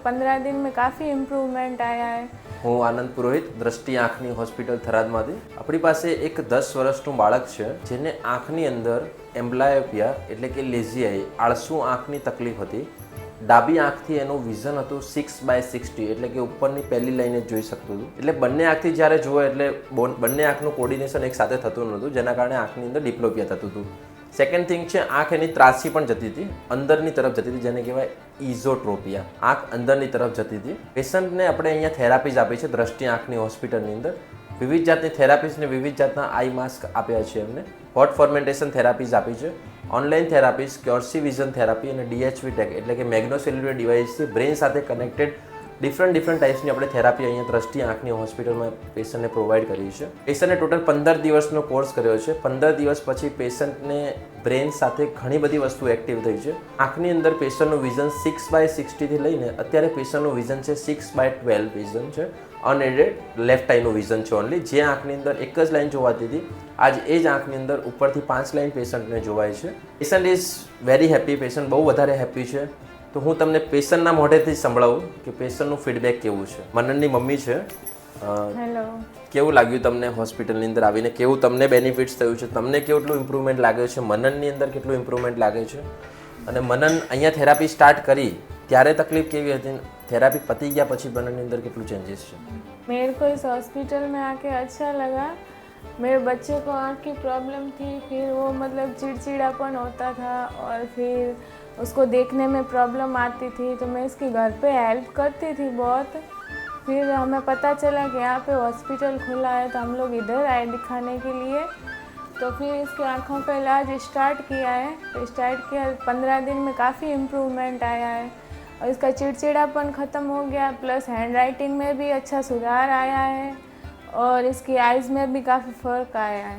15 दिन में काफ़ी इम्प्रूवमेंट आया है। હું આનંદ પુરોહિત દ્રષ્ટિ આંખની હોસ્પિટલ થરાદમાંથી. આપણી પાસે એક 10 વર્ષનું બાળક છે જેને આંખની અંદર એમ્બ્લાયોપિયા એટલે કે લેઝી આઈ આળસુ આંખની તકલીફ હતી. ડાબી આંખથી એનું વિઝન હતું 6/60 એટલે કે ઉપરની પહેલી લાઈને જ જોઈ શકતું હતું. એટલે બંને આંખથી જ્યારે જુએ એટલે બંને આંખનું કોર્ડિનેશન એક સાથે થતું નહોતું, જેના કારણે આંખની અંદર ડિપ્લોપિયા થતું હતું. સેકન્ડ થિંગ છે, આંખ એની ત્રાસી પણ જતી હતી, અંદરની તરફ જતી હતી, જેને કહેવાય ઇઝોટ્રોપિયા. આંખ અંદરની તરફ જતી હતી. પેશન્ટને આપણે અહીંયા થેરાપીઝ આપી છે દ્રષ્ટિ આંખની હોસ્પિટલની અંદર. વિવિધ જાતની થેરાપીઝને વિવિધ જાતના આઈ માસ્ક આપ્યા છે એમને. હોટ ફોર્મેન્ટેશન થેરાપીઝ આપી છે, ઓનલાઈન થેરાપીઝ, ક્યોર્સી વિઝન થેરાપી અને ડીએચવી ટેક એટલે કે મેગ્નોસેલ્યુલર ડિવાઇસથી બ્રેન સાથે કનેક્ટેડ ડિફરન્ટ ટાઈપ્સની આપણે થેરાપી અહીંયા દ્રષ્ટિ આંખની હોસ્પિટલમાં પેશન્ટને પ્રોવાઈડ કરી છે. પેશન્ટે ટોટલ 15 દિવસનો કોર્સ કર્યો છે. 15 દિવસ પછી પેશન્ટને બ્રેન સાથે ઘણી બધી વસ્તુ એક્ટિવ થઈ છે. આંખની અંદર પેશન્ટનું વિઝન 6/60થી લઈને અત્યારે પેશન્ટનું વિઝન છે 6/12 વિઝન છે. અનએડેડ લેફ્ટ આઈનું વિઝન છે ઓનલી. જે આંખની અંદર એક જ લાઈન જોવાતી હતી, આજ એ જ આંખની અંદર ઉપરથી 5 લાઈન પેશન્ટને જોવાય છે. Patient is very happy. Patient બહુ વધારે હેપી છે. તો હું તમને પેશન્ટના મોઢેથી સંભળાવું કે પેશન્ટનું ફીડબેક કેવું છે. મનનની મમ્મી છે. હેલો. કેવું લાગ્યું તમને હોસ્પિટલની અંદર આવીને? કેવું તમને બેનિફિટ્સ થયું છે? તમને કેટલું ઇમ્પ્રુવમેન્ટ લાગે છે? મનનની અંદર કેટલું ઇમ્પ્રુવમેન્ટ લાગે છે? અને મનન અહીંયા થેરાપી સ્ટાર્ટ કરી ત્યારે તકલીફ કેવી હતી? थेरापी पती गया પછી बनने अंदर કેટલું चेंजेस છે? मेरे को इस हॉस्पिटल में आके अच्छा लगा. मेरे बच्चे को आँख की प्रॉब्लम थी, फिर वो मतलब चिड़चिड़ापन होता था और फिर उसको देखने में प्रॉब्लम आती थी, तो मैं इसकी घर पे हेल्प करती थी बहुत. फिर हमें पता चला कि यहाँ पे हॉस्पिटल खुला है, तो हम लोग इधर आए दिखाने के लिए. तो फिर इसके आँखों का इलाज स्टार्ट किया है. तो स्टार्ट किया 15 दिन में काफ़ी इम्प्रूवमेंट आया है और इसका चिड़चिड़ापन ख़त्म हो गया, प्लस हैंड राइटिंग में भी अच्छा सुधार आया है और इसकी आइज़ में भी काफ़ी फ़र्क आया है.